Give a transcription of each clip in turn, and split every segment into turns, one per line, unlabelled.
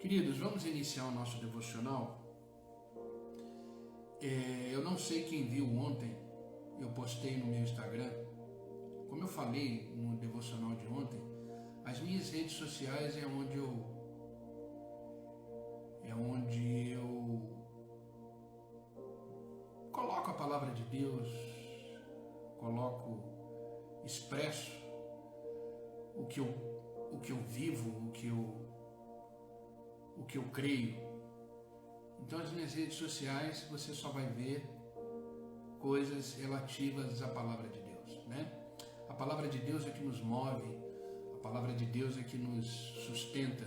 Queridos, vamos iniciar o nosso devocional. Eu não sei quem viu ontem, eu postei no meu Instagram. Como eu falei no devocional de ontem, as minhas redes sociais é onde eu coloco a palavra de Deus, expresso o que eu vivo, o que eu creio. Então, as minhas redes sociais, você só vai ver coisas relativas à palavra de Deus, né? A palavra de Deus é que nos move, a palavra de Deus é que nos sustenta.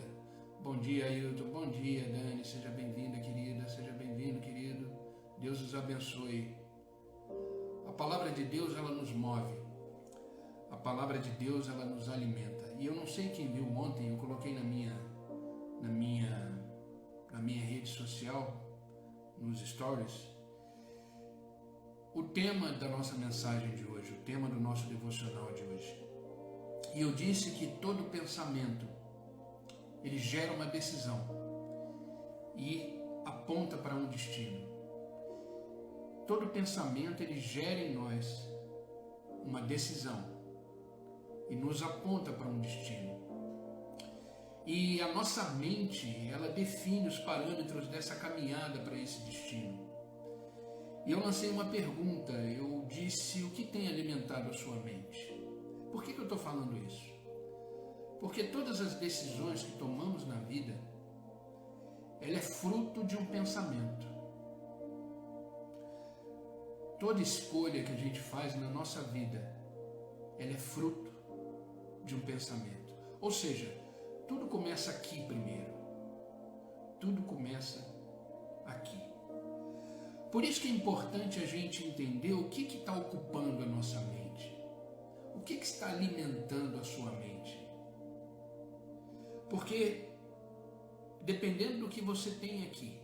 Bom dia, Ailton. Bom dia, Dani. Seja bem-vinda, querida. Seja bem-vindo, querido. Deus os abençoe. A palavra de Deus, ela nos move. A palavra de Deus, ela nos alimenta. E eu não sei quem viu ontem, eu coloquei na minha rede social, nos stories, o tema da nossa mensagem de hoje, o tema do nosso devocional de hoje. E eu disse que todo pensamento, ele gera uma decisão e aponta para um destino. Todo pensamento, ele gera em nós uma decisão e nos aponta para um destino. E a nossa mente, ela define os parâmetros dessa caminhada para esse destino. E eu lancei uma pergunta, eu disse: o que tem alimentado a sua mente? Por que eu estou falando isso? Porque todas as decisões que tomamos na vida, ela é fruto de um pensamento. Toda escolha que a gente faz na nossa vida, ela é fruto de um pensamento. Ou seja, tudo começa aqui primeiro. Tudo começa aqui. Por isso que é importante a gente entender o que está ocupando a nossa mente. O que está alimentando a sua mente. Porque, dependendo do que você tem aqui,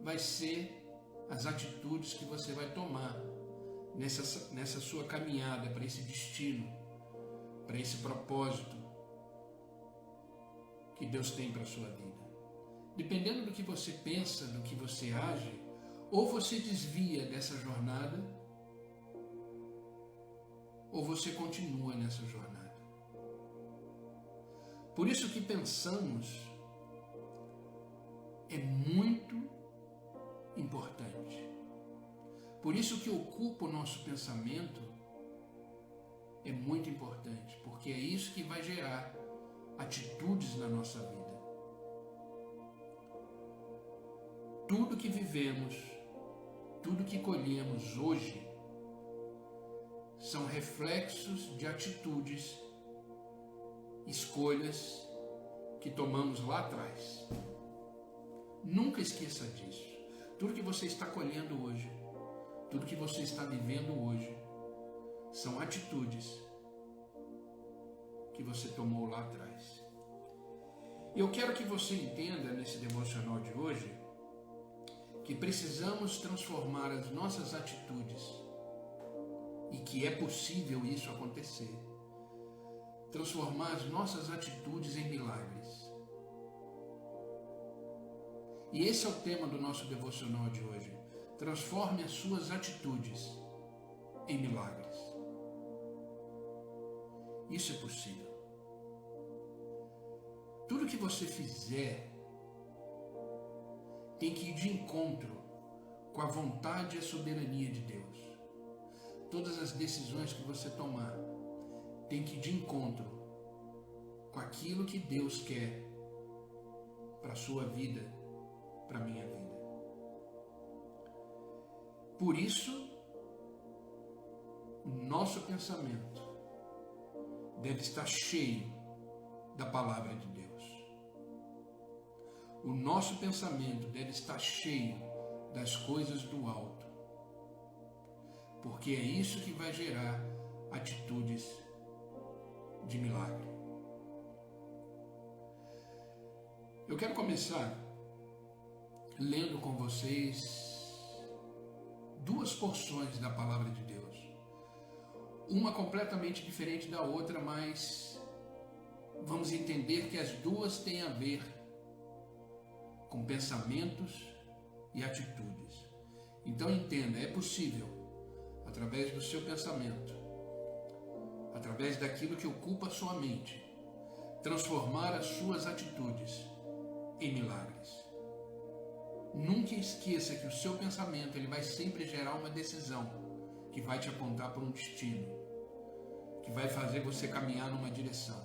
vai ser as atitudes que você vai tomar nessa sua caminhada para esse destino, para esse propósito que Deus tem para a sua vida. Dependendo do que você pensa, do que você age, ou você desvia dessa jornada, ou você continua nessa jornada. Por isso que pensamos é muito importante. Por isso que ocupa o nosso pensamento é muito importante, porque é isso que vai gerar atitudes na nossa vida. Tudo que vivemos, tudo que colhemos hoje, são reflexos de atitudes, escolhas que tomamos lá atrás. Nunca esqueça disso. Tudo que você está colhendo hoje, tudo que você está vivendo hoje, são atitudes que você tomou lá atrás. Eu quero que você entenda nesse devocional de hoje que precisamos transformar as nossas atitudes e que é possível isso acontecer. Transformar as nossas atitudes em milagres. E esse é o tema do nosso devocional de hoje. Transforme as suas atitudes em milagres. Isso é possível. Tudo que você fizer tem que ir de encontro com a vontade e a soberania de Deus. Todas as decisões que você tomar tem que ir de encontro com aquilo que Deus quer para a sua vida, para a minha vida. Por isso, o nosso pensamento deve estar cheio da palavra de Deus. O nosso pensamento deve estar cheio das coisas do alto, porque é isso que vai gerar atitudes de milagre. Eu quero começar lendo com vocês duas porções da palavra de Deus. Uma completamente diferente da outra, mas vamos entender que as duas têm a ver com pensamentos e atitudes. Então entenda, é possível, através do seu pensamento, através daquilo que ocupa a sua mente, transformar as suas atitudes em milagres. Nunca esqueça que o seu pensamento ele vai sempre gerar uma decisão que vai te apontar para um destino, que vai fazer você caminhar numa direção.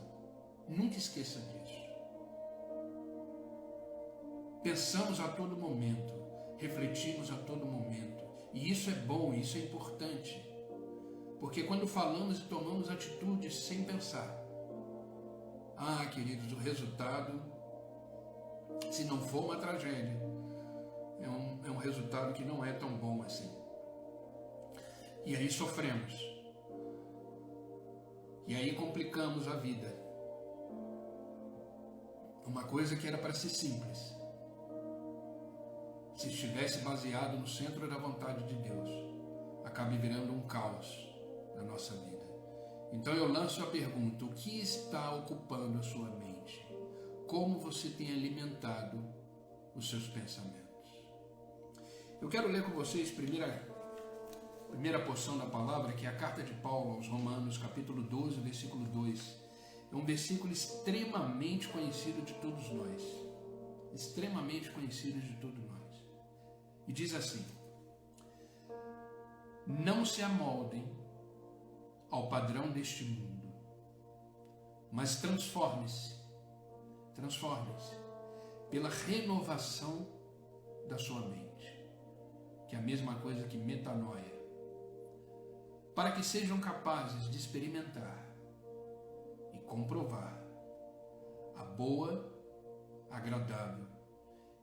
Nunca esqueça disso. Pensamos a todo momento, refletimos a todo momento, e isso é bom, isso é importante, porque quando falamos e tomamos atitudes sem pensar, queridos, o resultado, se não for uma tragédia, é um resultado que não é tão bom assim. E aí sofremos. E aí complicamos a vida. Uma coisa que era para ser simples, se estivesse baseado no centro da vontade de Deus, acaba virando um caos na nossa vida. Então eu lanço a pergunta: o que está ocupando a sua mente? Como você tem alimentado os seus pensamentos? Eu quero ler com vocês a primeira porção da palavra, que é a carta de Paulo aos Romanos, capítulo 12, versículo 2. É um versículo extremamente conhecido de todos nós. Extremamente conhecido de todos nós. E diz assim: não se amoldem ao padrão deste mundo, mas transforme-se pela renovação da sua mente, que é a mesma coisa que metanoia, para que sejam capazes de experimentar e comprovar a boa, agradável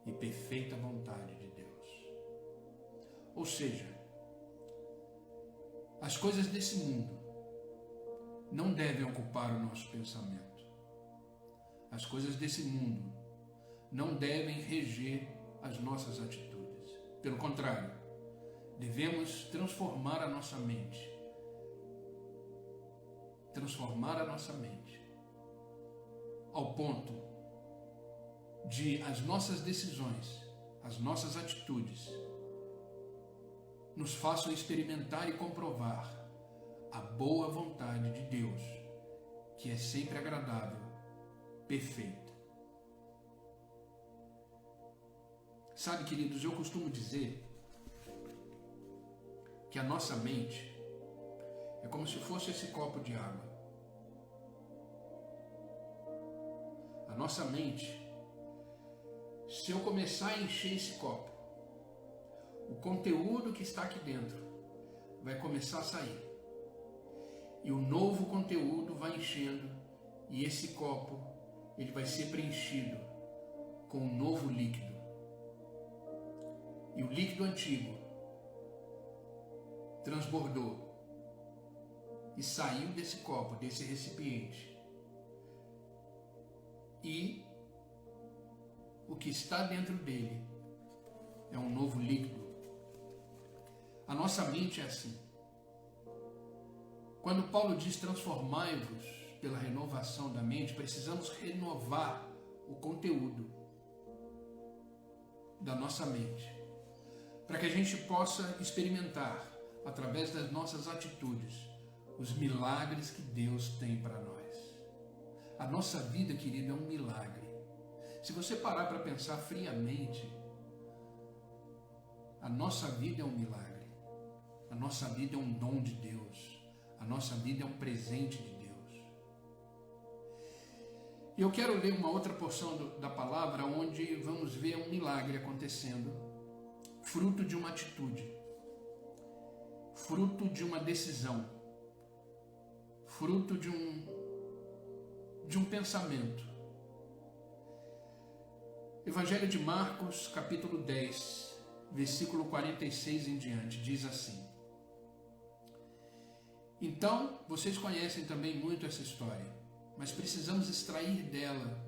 e perfeita vontade de Deus. Ou seja, as coisas desse mundo não devem ocupar o nosso pensamento. As coisas desse mundo não devem reger as nossas atitudes. Pelo contrário, devemos transformar a nossa mente. Ao ponto de as nossas decisões, as nossas atitudes, nos façam experimentar e comprovar a boa vontade de Deus, que é sempre agradável, perfeita. Sabe, queridos, eu costumo dizer que a nossa mente é como se fosse esse copo de água. A nossa mente, se eu começar a encher esse copo, o conteúdo que está aqui dentro vai começar a sair. E o novo conteúdo vai enchendo, e esse copo ele vai ser preenchido com um novo líquido. E o líquido antigo transbordou e saiu desse copo, desse recipiente. E o que está dentro dele é um novo líquido. A nossa mente é assim. Quando Paulo diz transformai-vos pela renovação da mente, precisamos renovar o conteúdo da nossa mente, para que a gente possa experimentar, através das nossas atitudes, os milagres que Deus tem para nós. A nossa vida, querido, é um milagre. Se você parar para pensar friamente, a nossa vida é um milagre. A nossa vida é um dom de Deus. A nossa vida é um presente de Deus. E eu quero ler uma outra porção da palavra, onde vamos ver um milagre acontecendo, fruto de uma atitude, fruto de uma decisão, fruto de um pensamento. Evangelho de Marcos, capítulo 10, versículo 46 em diante, diz assim: então, vocês conhecem também muito essa história, mas precisamos extrair dela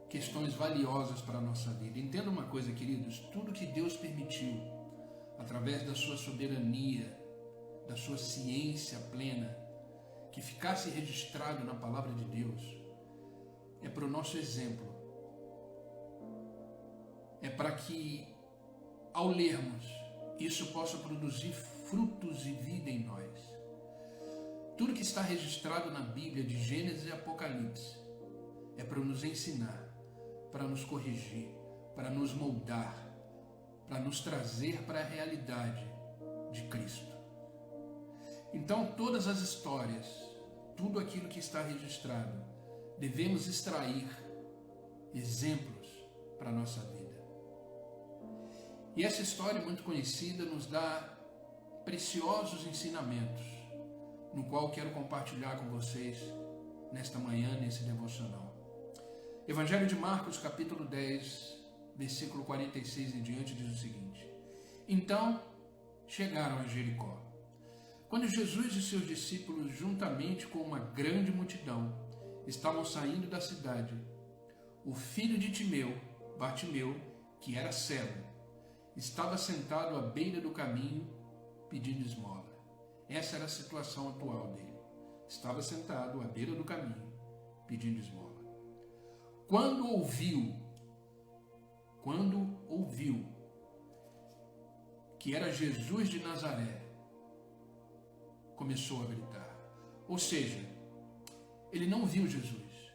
questões valiosas para a nossa vida. Entenda uma coisa, queridos, tudo que Deus permitiu, através da sua soberania, da sua ciência plena, que ficasse registrado na palavra de Deus, é para o nosso exemplo. É para que, ao lermos, isso possa produzir frutos e vida em nós. Tudo que está registrado na Bíblia, de Gênesis e Apocalipse, é para nos ensinar, para nos corrigir, para nos moldar, para nos trazer para a realidade de Cristo. Então, todas as histórias, tudo aquilo que está registrado, devemos extrair exemplos para a nossa vida. E essa história muito conhecida nos dá preciosos ensinamentos, no qual quero compartilhar com vocês nesta manhã, nesse devocional. Evangelho de Marcos, capítulo 10, versículo 46 em diante, diz o seguinte: Então chegaram a Jericó. Quando Jesus e seus discípulos, juntamente com uma grande multidão, estavam saindo da cidade, o filho de Timeu, Bartimeu, que era cego, estava sentado à beira do caminho pedindo esmola. Essa era a situação atual dele. Estava sentado à beira do caminho pedindo esmola. Quando ouviu que era Jesus de Nazaré, começou a gritar. Ou seja, ele não viu Jesus,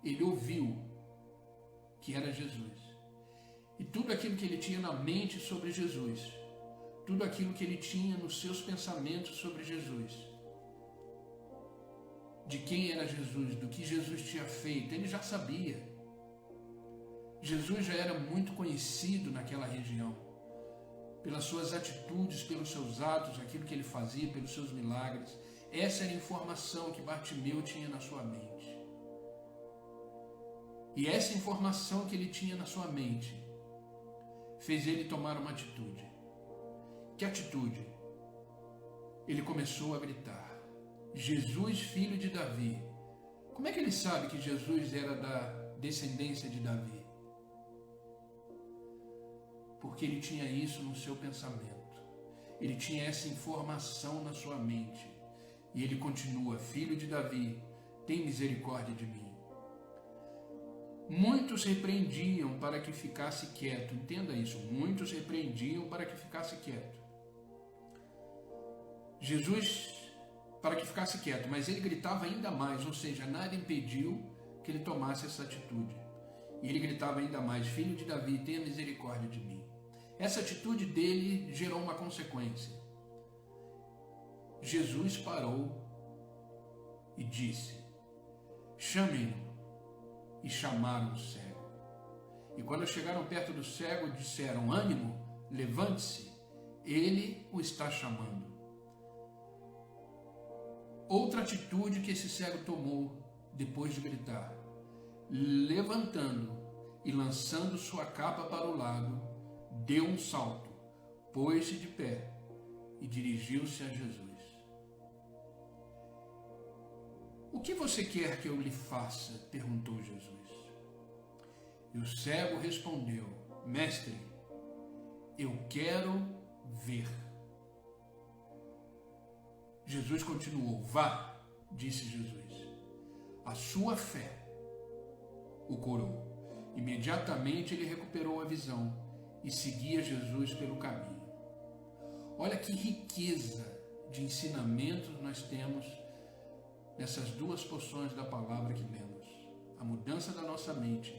ele ouviu que era Jesus. E tudo aquilo que ele tinha na mente sobre Jesus, tudo aquilo que ele tinha nos seus pensamentos sobre Jesus, de quem era Jesus, do que Jesus tinha feito, ele já sabia. Jesus já era muito conhecido naquela região, pelas suas atitudes, pelos seus atos, aquilo que ele fazia, pelos seus milagres. Essa era a informação que Bartimeu tinha na sua mente. E essa informação que ele tinha na sua mente fez ele tomar uma atitude. Que atitude? Ele começou a gritar: Jesus, filho de Davi. Como é que ele sabe que Jesus era da descendência de Davi? Porque ele tinha isso no seu pensamento. Ele tinha essa informação na sua mente. E ele continua: filho de Davi, tem misericórdia de mim. Muitos repreendiam para que ficasse quieto. Entenda isso. Muitos repreendiam para que ficasse quieto. Jesus, para que ficasse quieto, mas ele gritava ainda mais, ou seja, nada impediu que ele tomasse essa atitude. E ele gritava ainda mais: filho de Davi, tenha misericórdia de mim. Essa atitude dele gerou uma consequência. Jesus parou e disse: chamem-no. E chamaram o cego. E quando chegaram perto do cego, disseram: ânimo, levante-se, ele o está chamando. Outra atitude que esse cego tomou depois de gritar: levantando e lançando sua capa para o lado, deu um salto, pôs-se de pé e dirigiu-se a Jesus. O que você quer que eu lhe faça? Perguntou Jesus. E o cego respondeu: mestre, eu quero ver. Jesus continuou: vá, disse Jesus, a sua fé o curou. Imediatamente ele recuperou a visão e seguia Jesus pelo caminho. Olha que riqueza de ensinamentos nós temos nessas duas porções da palavra que lemos: a mudança da nossa mente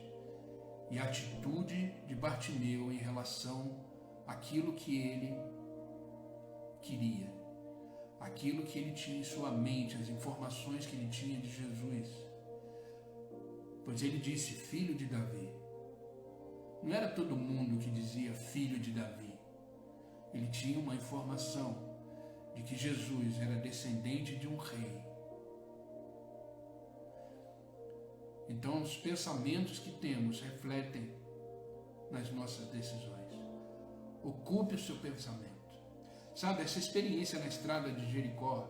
e a atitude de Bartimeu em relação àquilo que ele queria, aquilo que ele tinha em sua mente, as informações que ele tinha de Jesus. Pois ele disse: filho de Davi. Não era todo mundo que dizia filho de Davi. Ele tinha uma informação de que Jesus era descendente de um rei. Então, os pensamentos que temos refletem nas nossas decisões. Ocupe o seu pensamento. Sabe, essa experiência na estrada de Jericó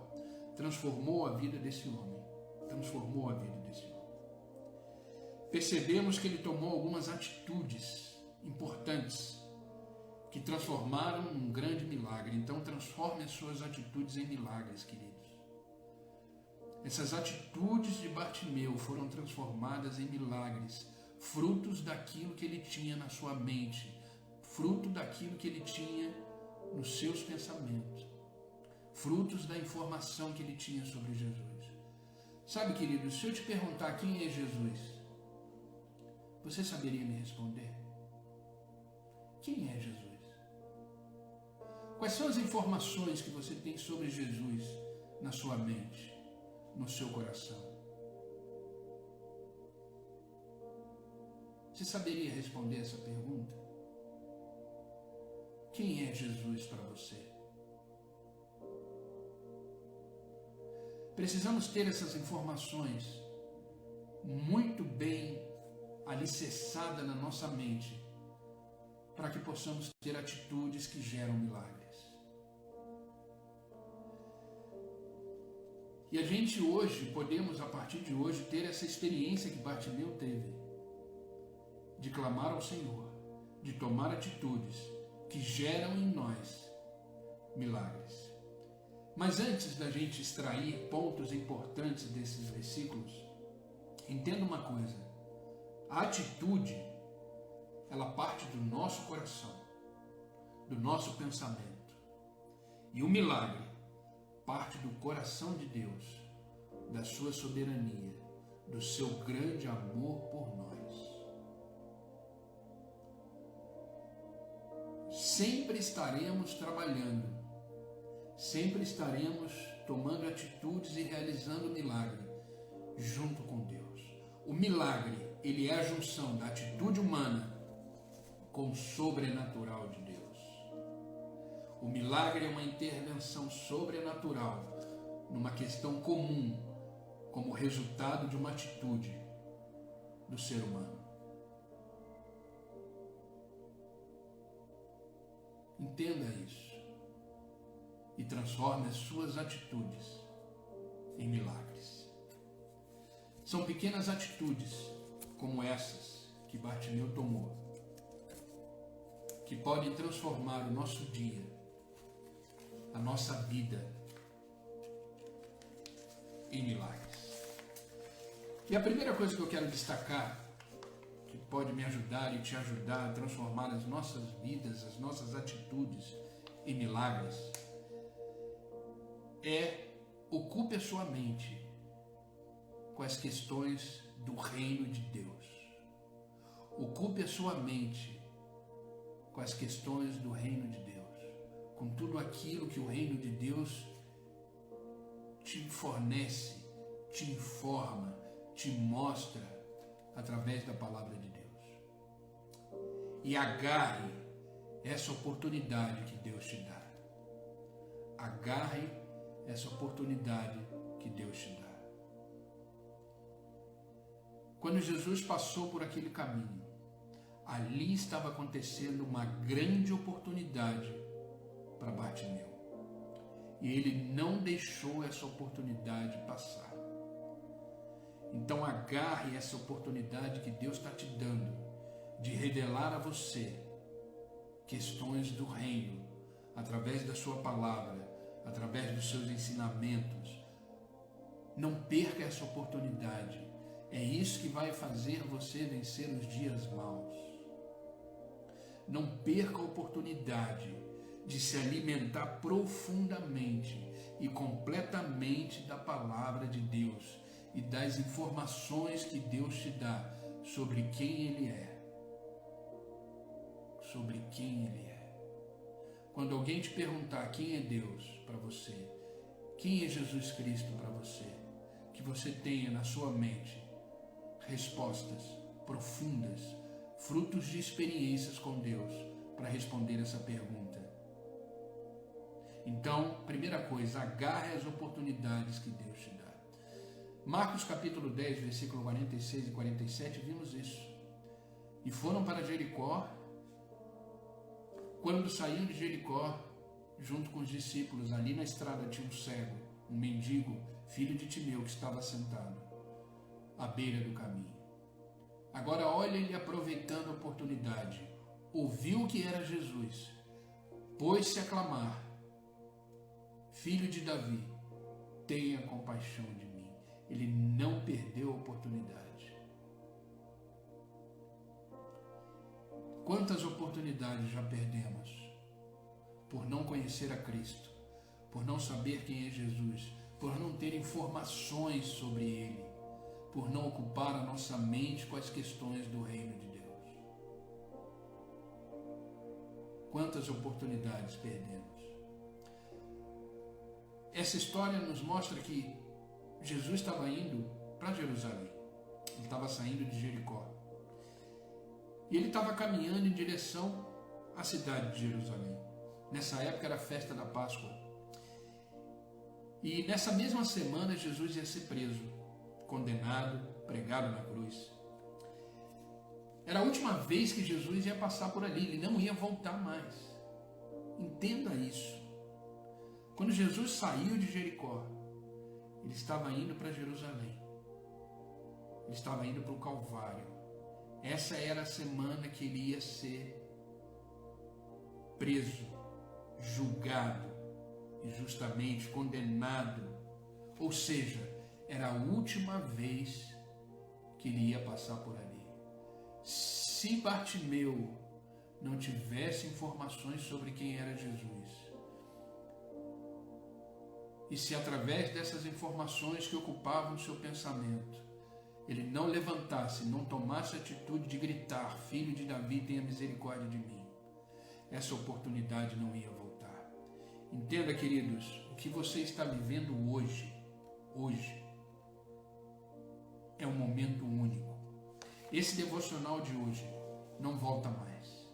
transformou a vida desse homem. Transformou a vida desse homem. Percebemos que ele tomou algumas atitudes importantes que transformaram num grande milagre. Então, transforme as suas atitudes em milagres, queridos. Essas atitudes de Bartimeu foram transformadas em milagres, frutos daquilo que ele tinha na sua mente, fruto daquilo que ele tinha nos seus pensamentos, frutos da informação que ele tinha sobre Jesus. Sabe, querido, se eu te perguntar quem é Jesus, você saberia me responder? Quem é Jesus? Quais são as informações que você tem sobre Jesus na sua mente, no seu coração? Você saberia responder essa pergunta? Quem é Jesus para você? Precisamos ter essas informações muito bem alicerçadas na nossa mente para que possamos ter atitudes que geram milagres. E a gente hoje, podemos a partir de hoje, ter essa experiência que Bartimeu teve, de clamar ao Senhor, de tomar atitudes que geram em nós milagres. Mas antes da gente extrair pontos importantes desses versículos, entenda uma coisa: a atitude, ela parte do nosso coração, do nosso pensamento. E o milagre parte do coração de Deus, da sua soberania, do seu grande amor por nós. Sempre estaremos trabalhando, sempre estaremos tomando atitudes e realizando milagre junto com Deus. O milagre, ele é a junção da atitude humana com o sobrenatural de Deus. O milagre é uma intervenção sobrenatural numa questão comum, como resultado de uma atitude do ser humano. Entenda isso e transforme as suas atitudes em milagres. São pequenas atitudes como essas que Bartimeu tomou, que podem transformar o nosso dia, a nossa vida, em milagres. E a primeira coisa que eu quero destacar, que pode me ajudar e te ajudar a transformar as nossas vidas, as nossas atitudes em milagres, é: ocupe a sua mente com as questões do reino de Deus. Ocupe a sua mente com as questões do reino de Deus, com tudo aquilo que o reino de Deus te fornece, te informa, te mostra através da palavra de Deus. E agarre essa oportunidade que Deus te dá. Agarre essa oportunidade que Deus te dá. Quando Jesus passou por aquele caminho, ali estava acontecendo uma grande oportunidade para Bartimeu. E ele não deixou essa oportunidade passar. Então agarre essa oportunidade que Deus está te dando de revelar a você questões do reino, através da sua palavra, através dos seus ensinamentos. Não perca essa oportunidade. É isso que vai fazer você vencer os dias maus. Não perca a oportunidade de se alimentar profundamente e completamente da palavra de Deus e das informações que Deus te dá sobre quem Ele é. Sobre quem Ele é. Quando alguém te perguntar quem é Deus para você, quem é Jesus Cristo para você, que você tenha na sua mente respostas profundas, frutos de experiências com Deus, para responder essa pergunta. Então, primeira coisa, agarre as oportunidades que Deus te dá. Marcos capítulo 10, versículo 46 e 47, vimos isso. E foram para Jericó. Quando saíam de Jericó, junto com os discípulos, ali na estrada tinha um cego, um mendigo, filho de Timeu, que estava sentado à beira do caminho. Agora olha ele aproveitando a oportunidade. Ouviu que era Jesus, pôs-se a clamar: Filho de Davi, tenha compaixão de mim. ele não perdeu a oportunidade. Quantas oportunidades já perdemos por não conhecer a Cristo, por não saber quem é Jesus, por não ter informações sobre Ele, por não ocupar a nossa mente com as questões do reino de Deus. Quantas oportunidades perdemos? Essa história nos mostra que Jesus estava indo para Jerusalém. Ele estava saindo de Jericó. E ele estava caminhando em direção à cidade de Jerusalém. Nessa época era a festa da Páscoa. E nessa mesma semana Jesus ia ser preso, condenado, pregado na cruz. Era a última vez que Jesus ia passar por ali, ele não ia voltar mais. Entenda isso. Quando Jesus saiu de Jericó, ele estava indo para Jerusalém. Ele estava indo para o Calvário. Essa era a semana que ele ia ser preso, julgado e justamente condenado. Ou seja, era a última vez que ele ia passar por ali. Se Bartimeu não tivesse informações sobre quem era Jesus, e se através dessas informações que ocupavam o seu pensamento, ele não levantasse, não tomasse a atitude de gritar: Filho de Davi, tenha misericórdia de mim, essa oportunidade não ia voltar. Entenda, queridos, o que você está vivendo hoje é um momento único. Esse devocional de hoje não volta mais.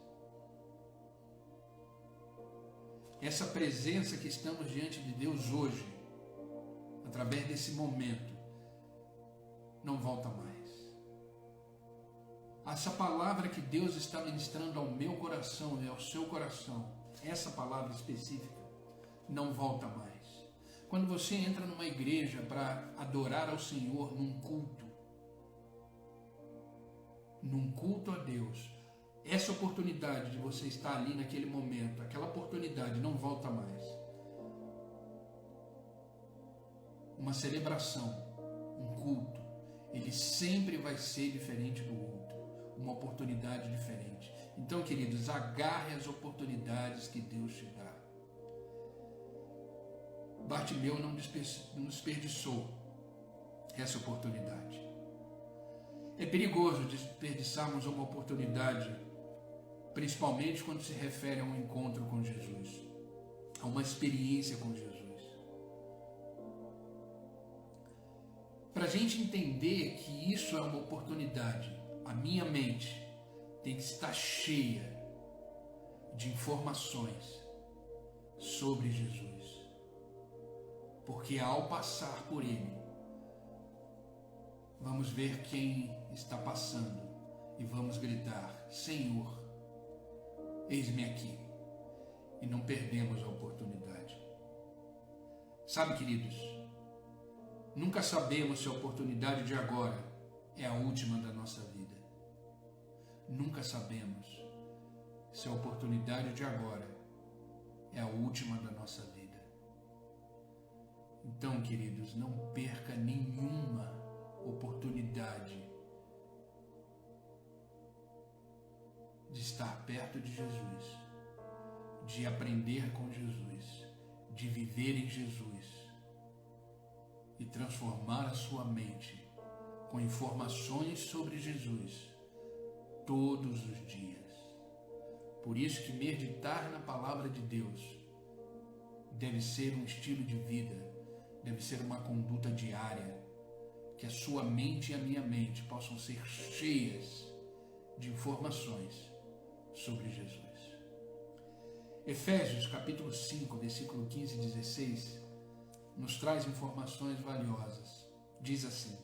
Essa presença que estamos diante de Deus hoje, através desse momento, não volta mais. Essa palavra que Deus está ministrando ao meu coração e ao seu coração, essa palavra específica, não volta mais. Quando você entra numa igreja para adorar ao Senhor num culto a Deus, essa oportunidade de você estar ali naquele momento, aquela oportunidade não volta mais. Uma celebração, um culto, ele sempre vai ser diferente do outro, uma oportunidade diferente. Então, queridos, agarre as oportunidades que Deus te dá. Bartimeu não desperdiçou essa oportunidade. É perigoso desperdiçarmos uma oportunidade, principalmente quando se refere a um encontro com Jesus, a uma experiência com Jesus. Para a gente entender que isso é uma oportunidade, a minha mente tem que estar cheia de informações sobre Jesus. Porque ao passar por Ele, vamos ver quem está passando e vamos gritar: Senhor, eis-me aqui. E não perdemos a oportunidade. Sabe, queridos, nunca sabemos se a oportunidade de agora é a última da nossa vida. Nunca sabemos se a oportunidade de agora é a última da nossa vida. Então, queridos, não perca nenhuma oportunidade de estar perto de Jesus, de aprender com Jesus, de viver em Jesus e transformar a sua mente com informações sobre Jesus todos os dias. Por isso que meditar na palavra de Deus deve ser um estilo de vida, deve ser uma conduta diária, que a sua mente e a minha mente possam ser cheias de informações sobre Jesus. Efésios capítulo 5, versículo 15 e 16, nos traz informações valiosas. Diz assim,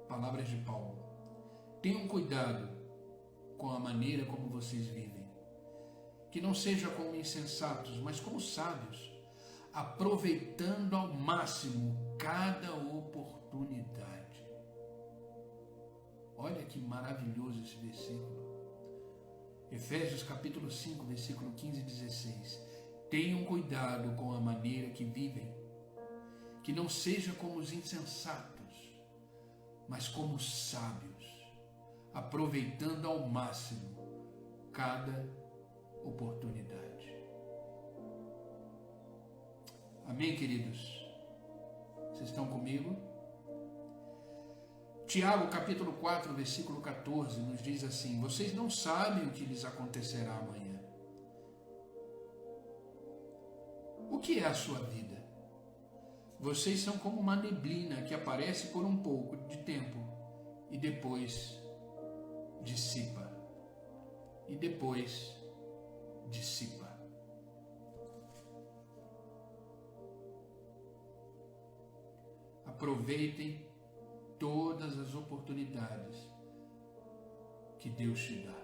palavras de Paulo: tenham cuidado com a maneira como vocês vivem, que não seja como insensatos, mas como sábios, aproveitando ao máximo cada oportunidade. Olha que maravilhoso esse versículo. Efésios capítulo 5, versículo 15 e 16. Tenham cuidado com a maneira que vivem, que não seja como os insensatos, mas como os sábios, aproveitando ao máximo cada oportunidade. Amém, queridos? Vocês estão comigo? Tiago, capítulo 4, versículo 14, nos diz assim: vocês não sabem o que lhes acontecerá amanhã. O que é a sua vida? Vocês são como uma neblina que aparece por um pouco de tempo e depois dissipa. E depois dissipa. Aproveitem todas as oportunidades que Deus te dá.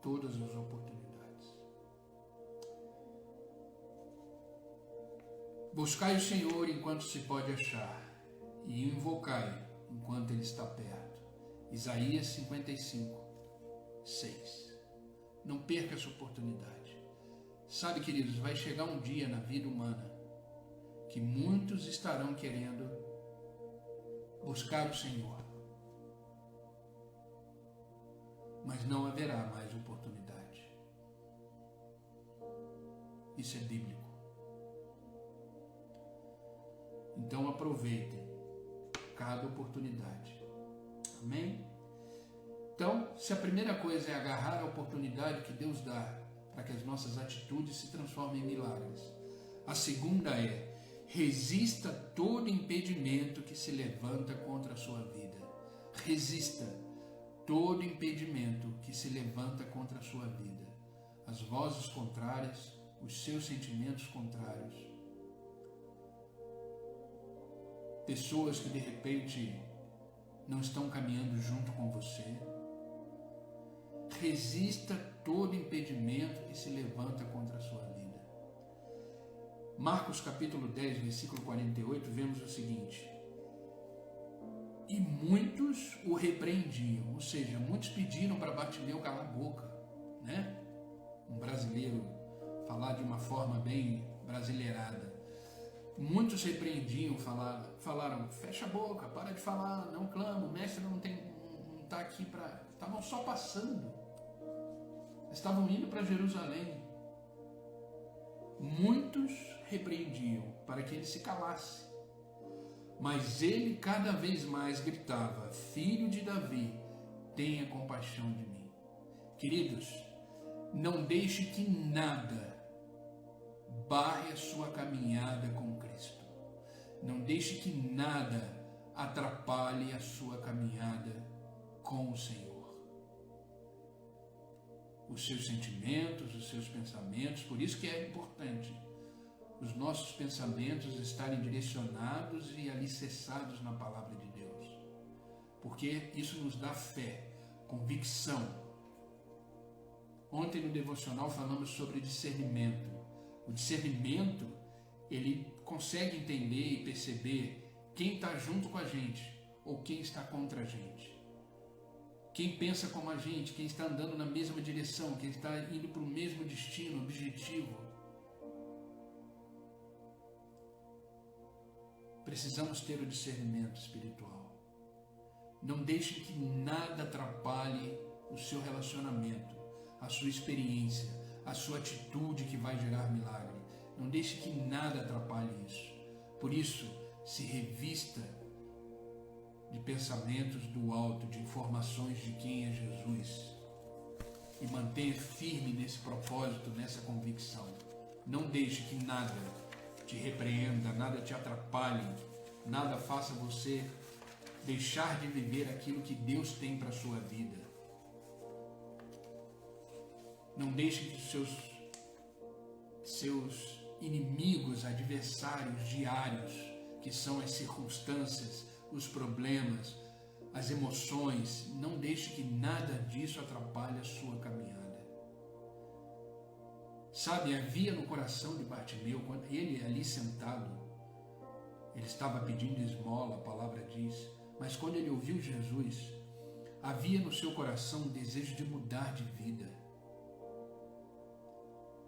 Todas as oportunidades. Buscai o Senhor enquanto se pode achar, e invocai enquanto Ele está perto. Isaías 55, 6. Não perca essa oportunidade. Sabe, queridos, vai chegar um dia na vida humana que muitos estarão querendo buscar o Senhor, mas não haverá mais oportunidade. Isso é bíblico. Então aproveitem cada oportunidade. Amém? Então, se a primeira coisa é agarrar a oportunidade que Deus dá para que as nossas atitudes se transformem em milagres, a segunda é: resista todo impedimento que se levanta contra a sua vida. Resista todo impedimento que se levanta contra a sua vida. As vozes contrárias, os seus sentimentos contrários. Pessoas que de repente não estão caminhando junto com você. Resista todo impedimento que se levanta contra a sua vida. Marcos capítulo 10, versículo 48, vemos o seguinte: e muitos o repreendiam, ou seja, muitos pediram para Bartimeu calar a boca, né? Um brasileiro falar de uma forma bem brasileirada. Muitos repreendiam, falaram: fecha a boca, para de falar, não clama, o mestre não está aqui para... Estavam só passando, estavam indo para Jerusalém. Muitos repreendiam para que ele se calasse, mas ele cada vez mais gritava: filho de Davi, tenha compaixão de mim. Queridos, não deixe que nada barre a sua caminhada com Cristo. Não deixe que nada atrapalhe a sua caminhada com o Senhor. Os seus sentimentos, os seus pensamentos, por isso que é importante os nossos pensamentos estarem direcionados e alicerçados na palavra de Deus, porque isso nos dá fé, convicção. Ontem no devocional falamos sobre discernimento. O discernimento, ele consegue entender e perceber quem está junto com a gente ou quem está contra a gente. Quem pensa como a gente, quem está andando na mesma direção, quem está indo para o mesmo destino, objetivo. Precisamos ter o discernimento espiritual. Não deixe que nada atrapalhe o seu relacionamento, a sua experiência, a sua atitude que vai gerar milagre. Não deixe que nada atrapalhe isso. Por isso, se revista de pensamentos do alto, de informações de quem é Jesus, e mantenha firme nesse propósito, nessa convicção. Não deixe que nada te repreenda, nada te atrapalhe, nada faça você deixar de viver aquilo que Deus tem para a sua vida. Não deixe que seus inimigos, adversários diários, que são as circunstâncias, os problemas, as emoções, não deixe que nada disso atrapalhe a sua caminhada. Sabe, havia no coração de Bartimeu, quando ele ali sentado, ele estava pedindo esmola, a palavra diz, mas quando ele ouviu Jesus, havia no seu coração um desejo de mudar de vida.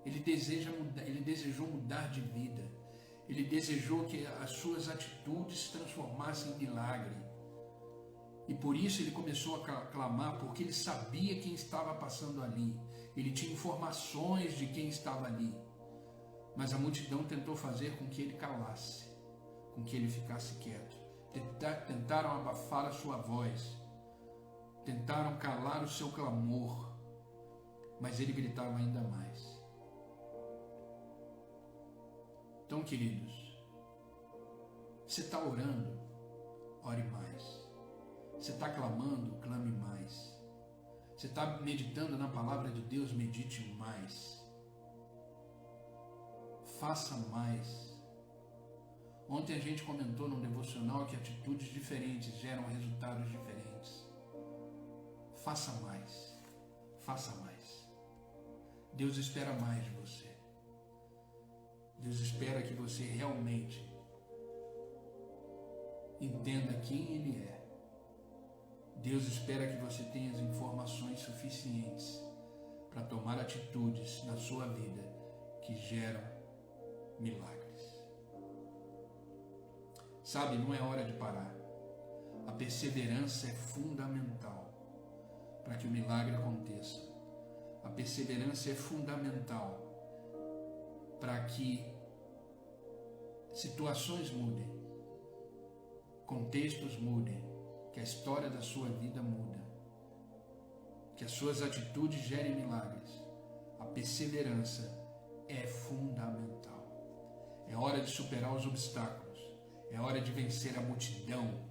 Ele desejou mudar de vida. Ele desejou que as suas atitudes se transformassem em milagre. E por isso ele começou a clamar, porque ele sabia quem estava passando ali. Ele tinha informações de quem estava ali. Mas a multidão tentou fazer com que ele calasse, com que ele ficasse quieto. Tentaram abafar a sua voz, tentaram calar o seu clamor, mas ele gritava ainda mais. Então, queridos, você está orando, ore mais. Você está clamando, clame mais. Você está meditando na palavra de Deus, medite mais. Faça mais. Ontem a gente comentou num devocional que atitudes diferentes geram resultados diferentes. Faça mais. Faça mais. Deus espera mais de você. Deus espera que você realmente entenda quem Ele é. Deus espera que você tenha as informações suficientes para tomar atitudes na sua vida que geram milagres. Sabe, não é hora de parar. A perseverança é fundamental para que o milagre aconteça. A perseverança é fundamental para que situações mudem, contextos mudem, que a história da sua vida muda, que as suas atitudes gerem milagres. A perseverança é fundamental. É hora de superar os obstáculos, é hora de vencer a multidão.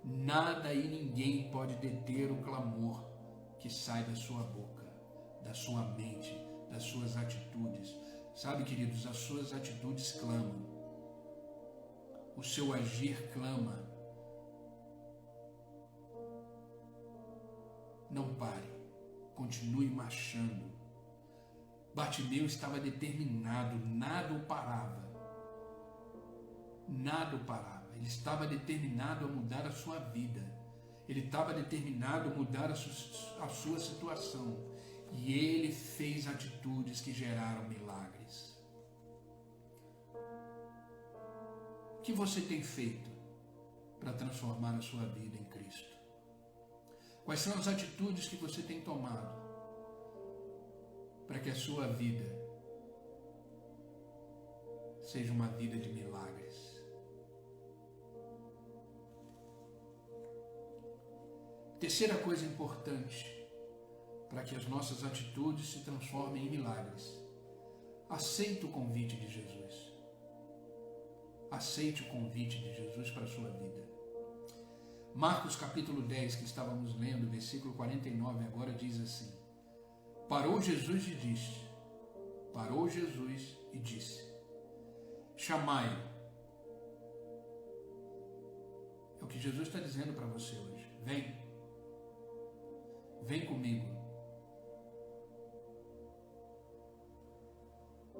Nada e ninguém pode deter o clamor que sai da sua boca, da sua mente, das suas atitudes. Sabe, queridos, as suas atitudes clamam, o seu agir clama. Não pare, continue marchando. Bartimeu estava determinado, nada o parava. Nada o parava. Ele estava determinado a mudar a sua vida. Ele estava determinado a mudar a sua situação. E ele fez atitudes que geraram milagres. O que você tem feito para transformar a sua vida em Cristo? Quais são as atitudes que você tem tomado para que a sua vida seja uma vida de milagres? Terceira coisa importante para que as nossas atitudes se transformem em milagres. Aceite o convite de Jesus. Aceite o convite de Jesus para a sua vida. Marcos capítulo 10, que estávamos lendo, versículo 49, agora diz assim: Parou Jesus e disse, chamai-o. É o que Jesus está dizendo para você hoje. Vem comigo.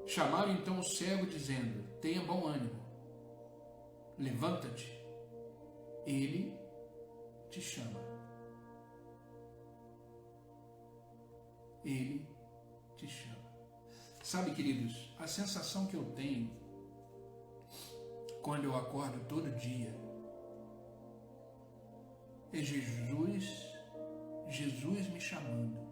Chamaram então o cego, dizendo, tenha bom ânimo, levanta-te, ele te chama. Ele te chama. Sabe, queridos, a sensação que eu tenho quando eu acordo todo dia é Jesus me chamando.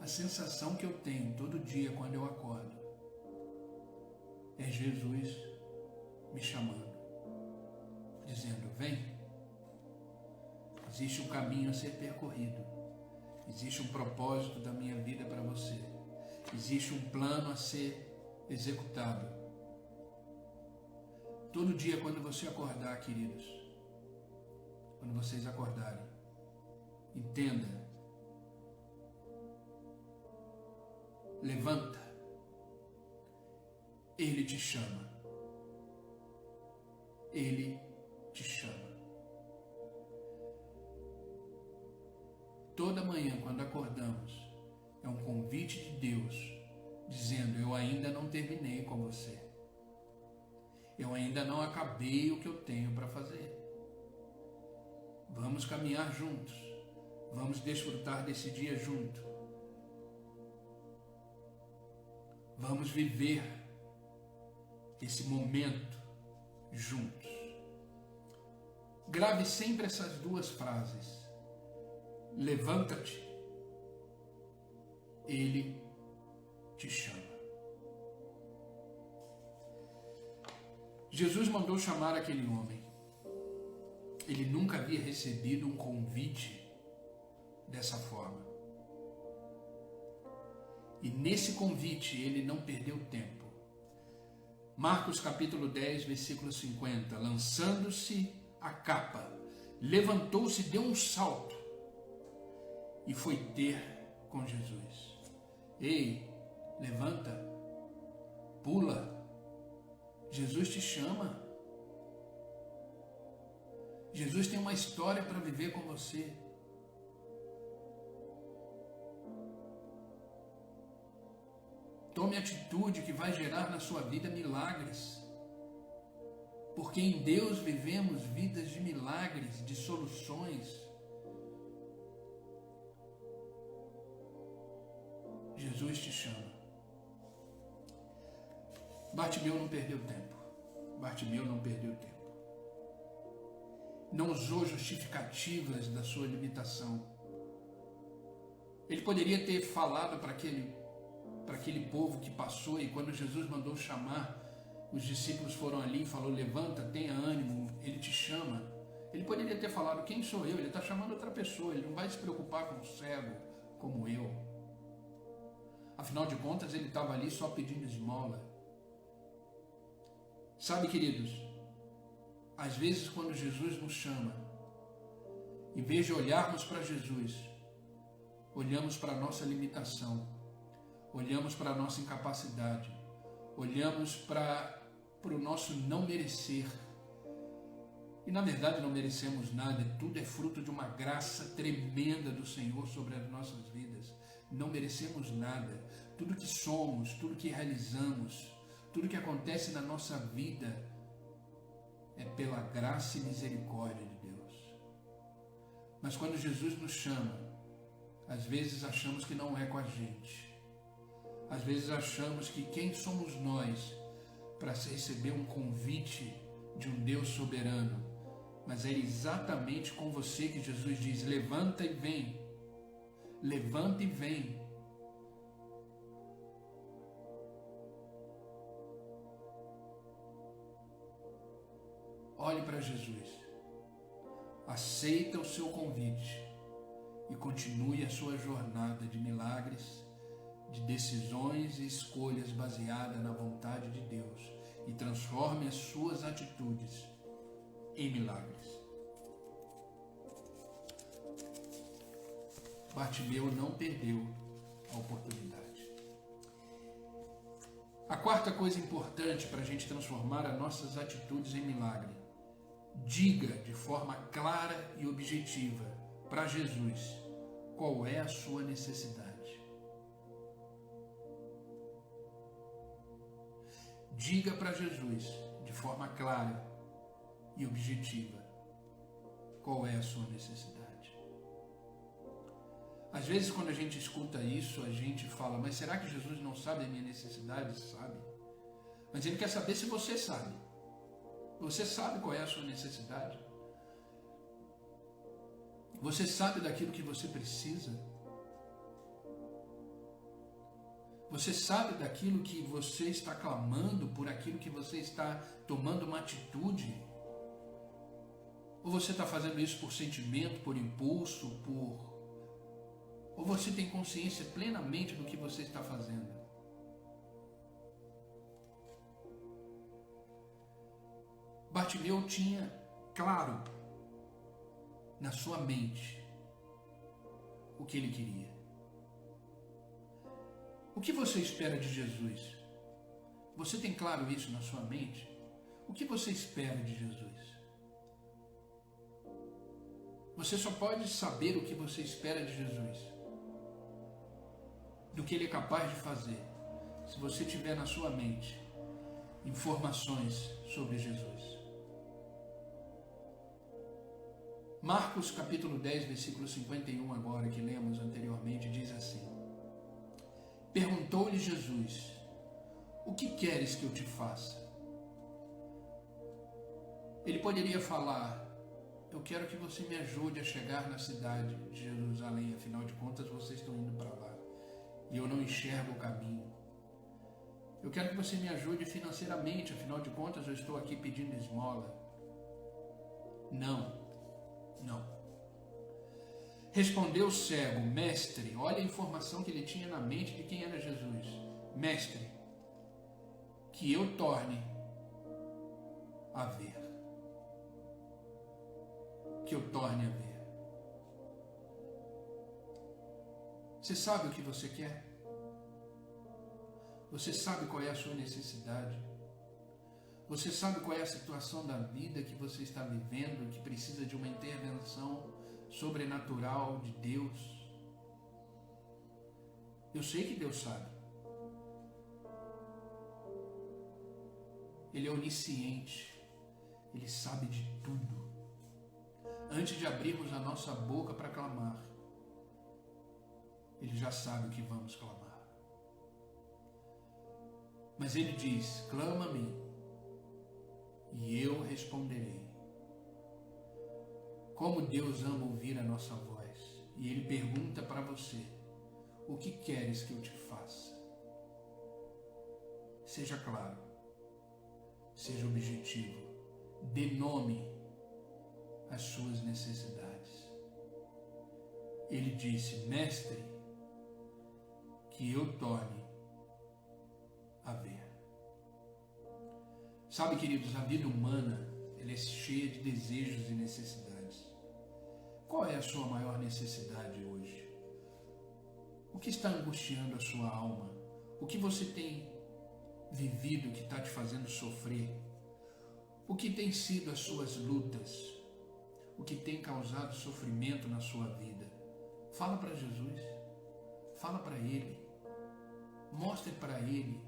A sensação que eu tenho todo dia quando eu acordo é Jesus me chamando, dizendo, vem. Existe um caminho a ser percorrido. Existe um propósito da minha vida para você. Existe um plano a ser executado. Todo dia quando você acordar, queridos, quando vocês acordarem, entenda, levanta, Ele te chama. Ele te chama. Toda manhã, quando acordamos, é um convite de Deus, dizendo, eu ainda não terminei com você. Eu ainda não acabei o que eu tenho para fazer. Vamos caminhar juntos. Vamos desfrutar desse dia junto. Vamos viver esse momento juntos. Grave sempre essas duas frases. Levanta-te, Ele te chama. Jesus mandou chamar aquele homem. Ele nunca havia recebido um convite dessa forma. E nesse convite ele não perdeu tempo. Marcos capítulo 10, versículo 50. Lançando-se a capa, levantou-se, deu um salto e foi ter com Jesus. Ei, levanta, pula, Jesus te chama. Jesus tem uma história para viver com você. Tome atitude que vai gerar na sua vida milagres. Porque em Deus vivemos vidas de milagres, de soluções. Jesus te chama. Bartimeu não perdeu tempo. Bartimeu não perdeu tempo. Não usou justificativas da sua limitação. Ele poderia ter falado para aquele povo que passou, e quando Jesus mandou chamar, os discípulos foram ali e falou: levanta, tenha ânimo, Ele te chama. Ele poderia ter falado: quem sou eu? Ele está chamando outra pessoa, ele não vai se preocupar com um cego como eu. Afinal de contas, ele estava ali só pedindo esmola. Sabe, queridos, às vezes quando Jesus nos chama, em vez de olharmos para Jesus, olhamos para a nossa limitação, olhamos para a nossa incapacidade, olhamos para o nosso não merecer. E na verdade não merecemos nada, tudo é fruto de uma graça tremenda do Senhor sobre as nossas vidas. Não merecemos nada. Tudo que somos, tudo que realizamos, tudo que acontece na nossa vida é pela graça e misericórdia de Deus. Mas quando Jesus nos chama, às vezes achamos que não é com a gente. Às vezes achamos que quem somos nós para receber um convite de um Deus soberano. Mas é exatamente com você que Jesus diz: levanta e vem. Levanta e vem. Olhe para Jesus. Aceita o seu convite e continue a sua jornada de milagres, de decisões e escolhas baseadas na vontade de Deus, e transforme as suas atitudes em milagres. Bartimeu não perdeu a oportunidade. A quarta coisa importante para a gente transformar as nossas atitudes em milagre: diga de forma clara e objetiva para Jesus qual é a sua necessidade. Diga para Jesus de forma clara e objetiva qual é a sua necessidade. Às vezes quando a gente escuta isso, a gente fala: mas será que Jesus não sabe a minha necessidade? Sabe. Mas Ele quer saber se você sabe. Você sabe qual é a sua necessidade? Você sabe daquilo que você precisa? Você sabe daquilo que você está clamando, por aquilo que você está tomando uma atitude? Ou você está fazendo isso por sentimento, por impulso, ou você tem consciência plenamente do que você está fazendo? Bartimeu tinha claro na sua mente o que ele queria. O que você espera de Jesus? Você tem claro isso na sua mente? O que você espera de Jesus? Você só pode saber o que você espera de Jesus, do que Ele é capaz de fazer, se você tiver na sua mente informações sobre Jesus. Marcos capítulo 10, versículo 51, agora que lemos anteriormente, diz assim: perguntou-lhe Jesus: o que queres que eu te faça? Ele poderia falar: eu quero que você me ajude a chegar na cidade de Jerusalém, afinal de contas vocês estão indo para lá e eu não enxergo o caminho. Eu quero que você me ajude financeiramente, afinal de contas eu estou aqui pedindo esmola. Não, não. Respondeu o cego: mestre, olha a informação que ele tinha na mente de quem era Jesus. Mestre, que eu torne a ver. Que eu torne a ver. Você sabe o que você quer? Você sabe qual é a sua necessidade? Você sabe qual é a situação da vida que você está vivendo, que precisa de uma intervenção sobrenatural de Deus? Eu sei que Deus sabe. Ele é onisciente. Ele sabe de tudo. Antes de abrirmos a nossa boca para clamar, Ele já sabe o que vamos clamar. Mas Ele diz: clama a mim, e eu responderei. Como Deus ama ouvir a nossa voz. E Ele pergunta para você: o que queres que eu te faça? Seja claro, seja objetivo, dê nome às suas necessidades. Ele disse: mestre, que eu torne a ver. Sabe, queridos, a vida humana, ela é cheia de desejos e necessidades. Qual é a sua maior necessidade hoje? O que está angustiando a sua alma? O que você tem vivido que está te fazendo sofrer? O que tem sido as suas lutas? O que tem causado sofrimento na sua vida? Fala para Jesus. Fala para Ele. Mostre para Ele.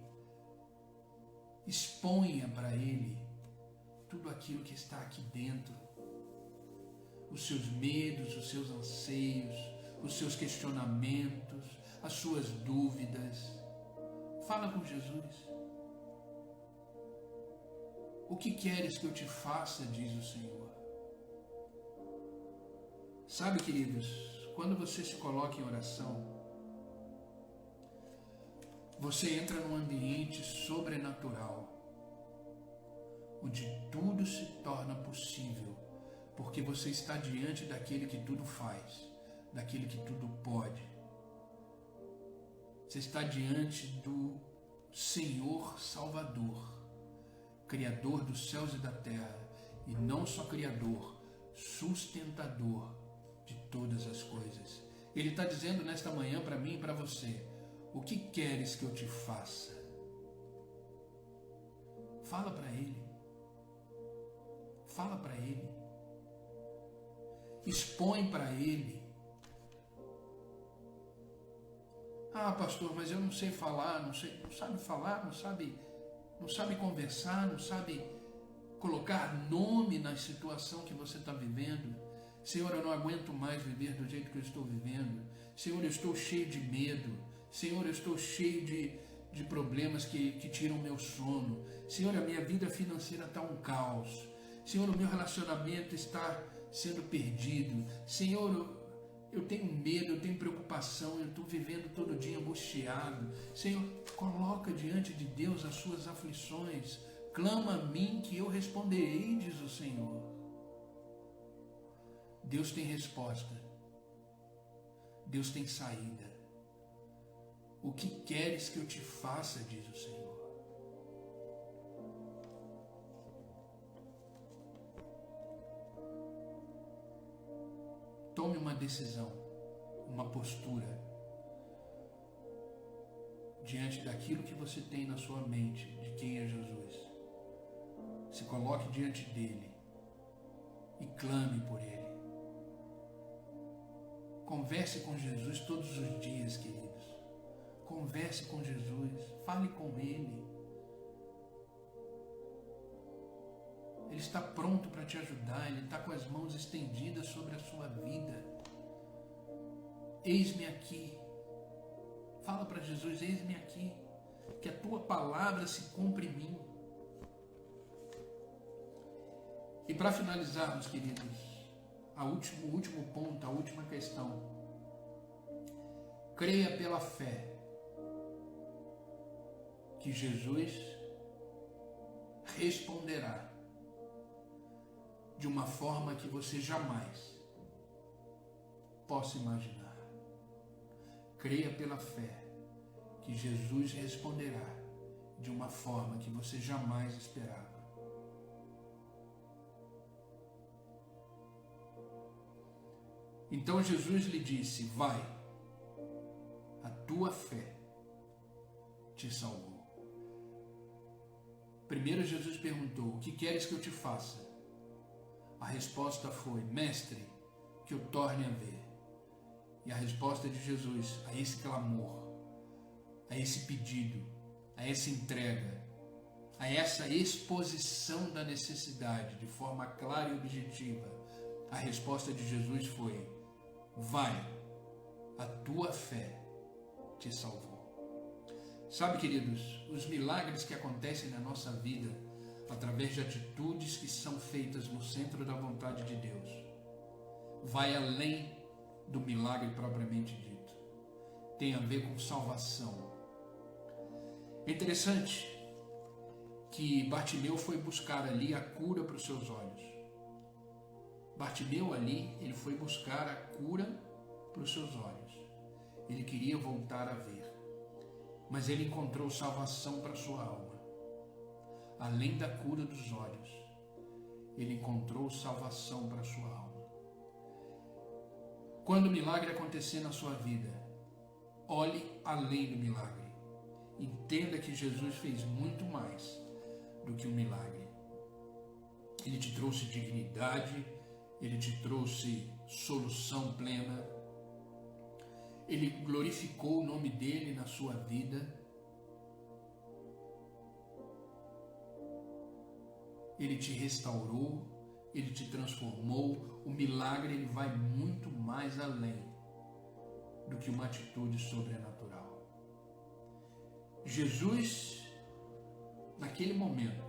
Exponha para Ele tudo aquilo que está aqui dentro. Os seus medos, os seus anseios, os seus questionamentos, as suas dúvidas. Fala com Jesus. O que queres que eu te faça, diz o Senhor. Sabe, queridos, quando você se coloca em oração, você entra num ambiente sobrenatural, onde tudo se torna possível, porque você está diante daquele que tudo faz, daquele que tudo pode. Você está diante do Senhor Salvador, Criador dos céus e da terra, e não só Criador, sustentador de todas as coisas. Ele está dizendo nesta manhã para mim e para você: o que queres que eu te faça? Fala para Ele. Fala para Ele. Expõe para Ele. Ah, pastor, mas eu não sei falar, não sabe falar, não sabe conversar, não sabe colocar nome na situação que você está vivendo. Senhor, eu não aguento mais viver do jeito que eu estou vivendo. Senhor, eu estou cheio de medo. Senhor, eu estou cheio de problemas que tiram meu sono. Senhor, a minha vida financeira está um caos. Senhor, o meu relacionamento está sendo perdido. Senhor, eu tenho medo, eu tenho preocupação, eu estou vivendo todo dia angustiado. Senhor, coloca diante de Deus as suas aflições. Clama a mim que eu responderei, diz o Senhor. Deus tem resposta. Deus tem saída. O que queres que eu te faça, diz o Senhor. Tome uma decisão, uma postura diante daquilo que você tem na sua mente, de quem é Jesus. Se coloque diante dele e clame por ele. Converse com Jesus todos os dias, queridos. Converse com Jesus, fale com Ele. Ele está pronto para te ajudar, Ele está com as mãos estendidas sobre a sua vida. Eis-me aqui. Fala para Jesus: eis-me aqui, que a tua palavra se cumpre em mim. E para finalizarmos, queridos, o último ponto, a última questão. Creia pela fé que Jesus responderá de uma forma que você jamais possa imaginar. Creia pela fé que Jesus responderá de uma forma que você jamais esperava. Então Jesus lhe disse: vai, a tua fé te salvou. Primeiro Jesus perguntou: o que queres que eu te faça? A resposta foi: mestre, que eu torne a ver. E a resposta de Jesus a esse clamor, a esse pedido, a essa entrega, a essa exposição da necessidade de forma clara e objetiva, a resposta de Jesus foi: vai, a tua fé te salvou. Sabe, queridos, os milagres que acontecem na nossa vida através de atitudes que são feitas no centro da vontade de Deus vai além do milagre propriamente dito. Tem a ver com salvação. É interessante que Bartimeu foi buscar ali a cura para os seus olhos. Bartimeu ali, ele foi buscar a cura para os seus olhos. Ele queria voltar a ver. Mas ele encontrou salvação para a sua alma. Além da cura dos olhos, ele encontrou salvação para a sua alma. Quando o milagre acontecer na sua vida, olhe além do milagre. Entenda que Jesus fez muito mais do que um milagre. Ele te trouxe dignidade, ele te trouxe solução plena. Ele glorificou o nome dele na sua vida. Ele te restaurou, ele te transformou. O milagre ele vai muito mais além do que uma atitude sobrenatural. Jesus, naquele momento,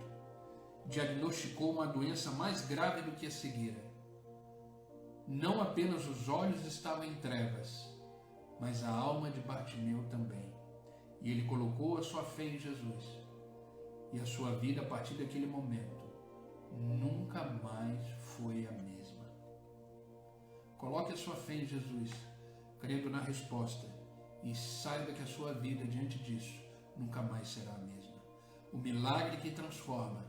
diagnosticou uma doença mais grave do que a cegueira. Não apenas os olhos estavam em trevas, mas a alma de Bartimeu também. E ele colocou a sua fé em Jesus. E a sua vida, a partir daquele momento, nunca mais foi a mesma. Coloque a sua fé em Jesus, crendo na resposta, e saiba que a sua vida, diante disso, nunca mais será a mesma. O milagre que transforma,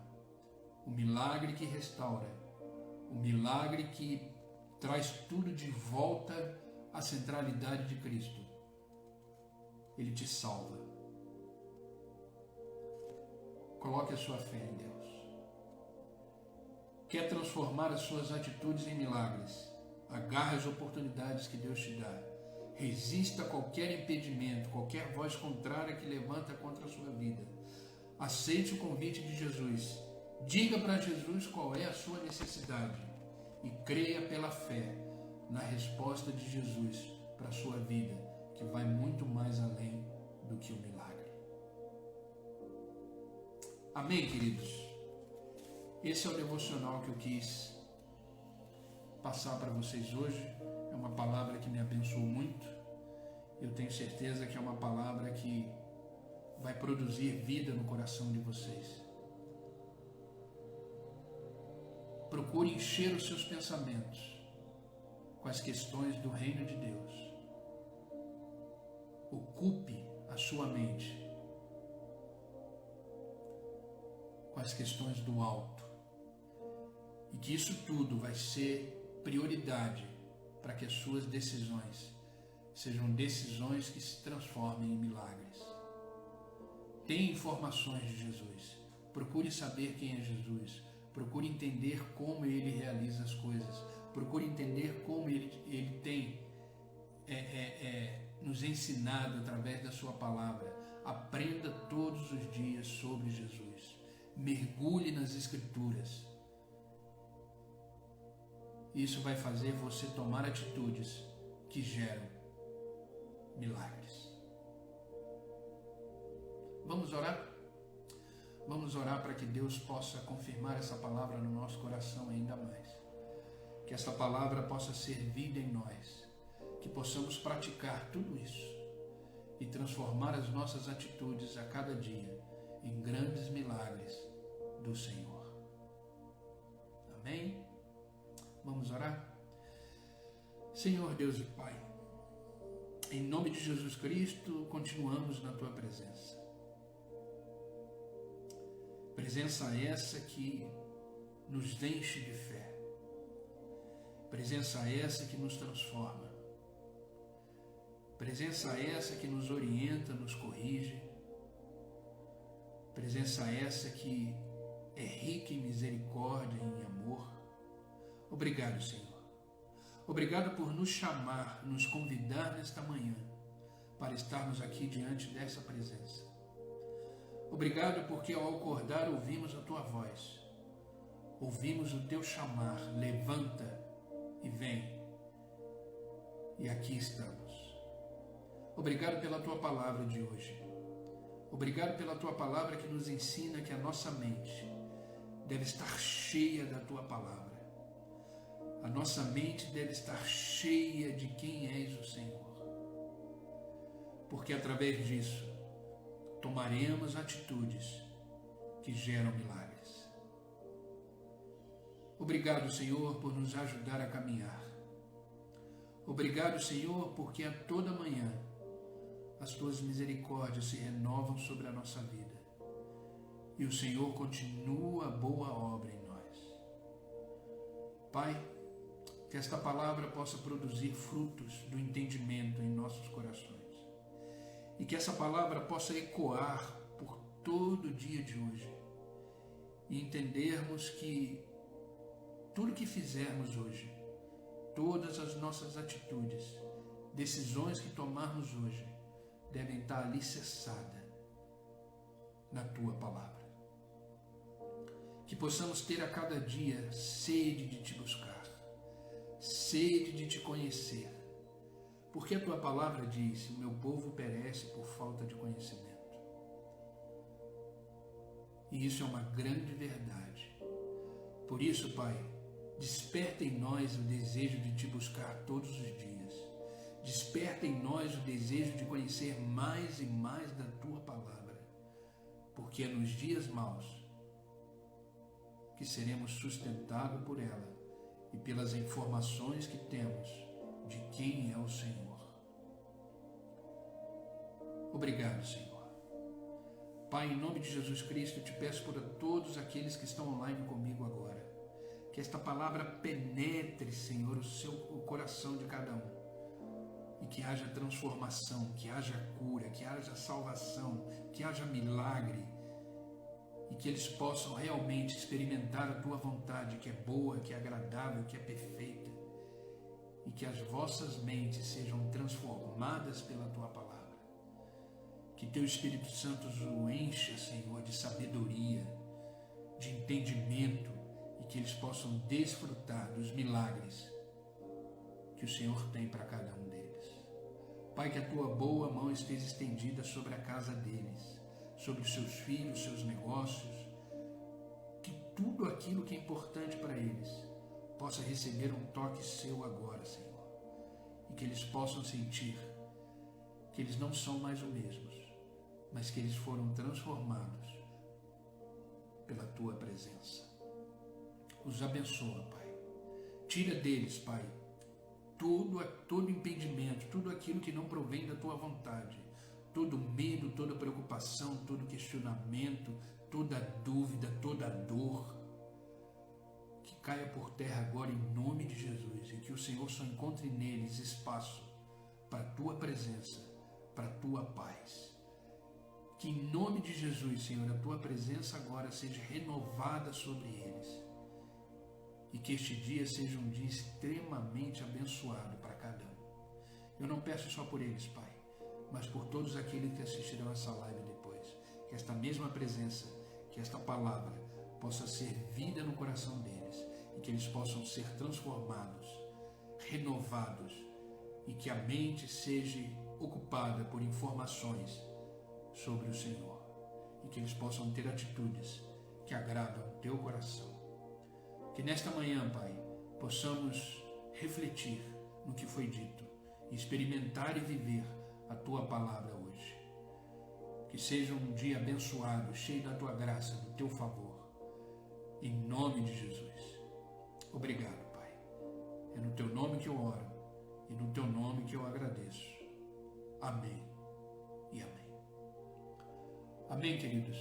o milagre que restaura, o milagre que traz tudo de volta a centralidade de Cristo, ele te salva. Coloque a sua fé em Deus. Quer transformar as suas atitudes em milagres? Agarre as oportunidades que Deus te dá. Resista a qualquer impedimento, qualquer voz contrária que levanta contra a sua vida. Aceite o convite de Jesus. Diga para Jesus qual é a sua necessidade e creia pela fé na resposta de Jesus para a sua vida, que vai muito mais além do que o milagre. Amém, queridos? Esse é o devocional que eu quis passar para vocês hoje. É uma palavra que me abençoou muito. Eu tenho certeza que é uma palavra que vai produzir vida no coração de vocês. Procure encher os seus pensamentos com as questões do reino de Deus. Ocupe a sua mente com as questões do alto. E que isso tudo vai ser prioridade para que as suas decisões sejam decisões que se transformem em milagres. Tenha informações de Jesus. Procure saber quem é Jesus. Procure entender como ele realiza as coisas. Procure entender como ele tem nos ensinado através da sua palavra. Aprenda todos os dias sobre Jesus. Mergulhe nas Escrituras. Isso vai fazer você tomar atitudes que geram milagres. Vamos orar? Vamos orar para que Deus possa confirmar essa palavra no nosso coração ainda mais. Que essa palavra possa ser vida em nós, que possamos praticar tudo isso e transformar as nossas atitudes a cada dia em grandes milagres do Senhor. Amém? Vamos orar? Senhor Deus e Pai, em nome de Jesus Cristo, continuamos na Tua presença. Presença essa que nos enche de fé. Presença essa que nos transforma. Presença essa que nos orienta, nos corrige. Presença essa que é rica em misericórdia e em amor. Obrigado, Senhor. Obrigado por nos chamar, nos convidar nesta manhã para estarmos aqui diante dessa presença. Obrigado porque ao acordar ouvimos a Tua voz, ouvimos o Teu chamar, levanta e vem. E aqui estamos. Obrigado pela Tua palavra de hoje. Obrigado pela Tua palavra que nos ensina que a nossa mente deve estar cheia da Tua palavra. A nossa mente deve estar cheia de quem és o Senhor. Porque através disso, tomaremos atitudes que geram milagres. Obrigado, Senhor, por nos ajudar a caminhar. Obrigado, Senhor, porque a toda manhã as Tuas misericórdias se renovam sobre a nossa vida. E o Senhor continua a boa obra em nós. Pai, que esta palavra possa produzir frutos do entendimento em nossos corações. E que essa palavra possa ecoar por todo o dia de hoje. E entendermos que tudo que fizermos hoje, todas as nossas atitudes, decisões que tomarmos hoje, devem estar alicerçadas na Tua palavra. Que possamos ter a cada dia sede de Te buscar, sede de Te conhecer. Porque a Tua palavra diz: o meu povo perece por falta de conhecimento. E isso é uma grande verdade. Por isso, Pai, desperta em nós o desejo de Te buscar todos os dias. Desperta em nós o desejo de conhecer mais e mais da Tua palavra. Porque é nos dias maus que seremos sustentados por ela e pelas informações que temos de quem é o Senhor. Obrigado, Senhor. Pai, em nome de Jesus Cristo, eu Te peço por todos aqueles que estão online comigo agora, que esta palavra penetre, Senhor, o coração de cada um, e que haja transformação, que haja cura, que haja salvação, que haja milagre, e que eles possam realmente experimentar a Tua vontade, que é boa, que é agradável, que é perfeita, e que as vossas mentes sejam transformadas pela Tua palavra. Que Teu Espírito Santo os encha, Senhor, de sabedoria, de entendimento, e que eles possam desfrutar dos milagres que o Senhor tem para cada um deles. Pai, que a Tua boa mão esteja estendida sobre a casa deles, sobre os seus filhos, seus negócios, que tudo aquilo que é importante para eles possa receber um toque Seu agora, Senhor, e que eles possam sentir que eles não são mais os mesmos, mas que eles foram transformados pela Tua presença. Os abençoa, Pai. Tira deles, Pai, todo impedimento, tudo aquilo que não provém da Tua vontade, todo medo, toda preocupação, todo questionamento, toda dúvida, toda dor, que caia por terra agora em nome de Jesus, e que o Senhor só encontre neles espaço para a Tua presença, para a Tua paz. Que em nome de Jesus, Senhor, a Tua presença agora seja renovada sobre eles, e que este dia seja um dia extremamente abençoado para cada um. Eu não peço só por eles, Pai, mas por todos aqueles que assistirão essa live depois. Que esta mesma presença, que esta palavra possa ser vida no coração deles, e que eles possam ser transformados, renovados, e que a mente seja ocupada por informações sobre o Senhor. e que eles possam ter atitudes que agradam o teu coração. Que nesta manhã, Pai, possamos refletir no que foi dito, experimentar e viver a tua palavra hoje. Que seja um dia abençoado, cheio da tua graça, do teu favor. Em nome de Jesus. Obrigado, Pai. É no teu nome que eu oro e no teu nome que eu agradeço. Amém e amém. Amém, queridos.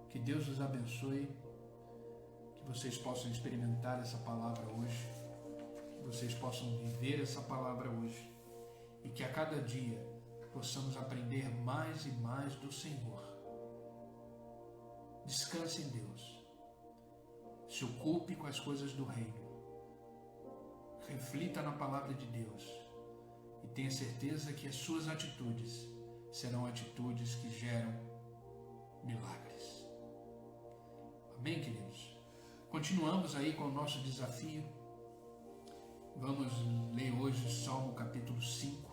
Que Deus os abençoe, que vocês possam experimentar essa palavra hoje, que vocês possam viver essa palavra hoje e que a cada dia possamos aprender mais e mais do Senhor. Descanse em Deus. Se ocupe com as coisas do reino. Reflita na palavra de Deus e tenha certeza que as suas atitudes serão atitudes que geram milagres. Amém, queridos? Continuamos aí com o nosso desafio. Vamos ler hoje o Salmo capítulo 5.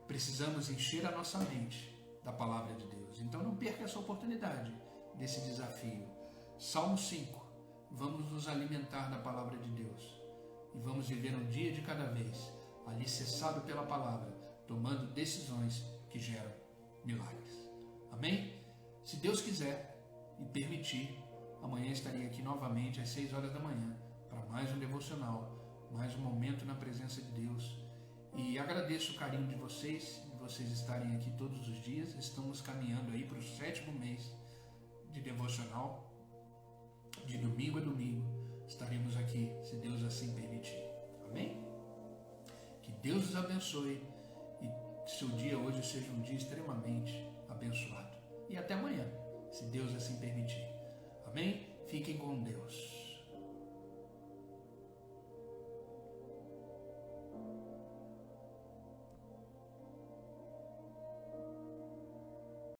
Precisamos encher a nossa mente da palavra de Deus. Então não perca essa oportunidade desse desafio. Salmo 5. Vamos nos alimentar da palavra de Deus e vamos viver um dia de cada vez, alicerçado pela palavra, tomando decisões que geram milagres. Amém? Se Deus quiser e permitir, amanhã estarei aqui novamente às 6 horas da manhã para mais um devocional, mais um momento na presença de Deus. E agradeço o carinho de vocês estarem aqui todos os dias. Estamos caminhando aí para o 7º mês de devocional. De domingo a domingo estaremos aqui, se Deus assim permitir. Amém? Que Deus os abençoe e seu dia hoje seja um dia extremamente abençoado. E até amanhã, se Deus assim permitir. Amém? Fiquem com Deus.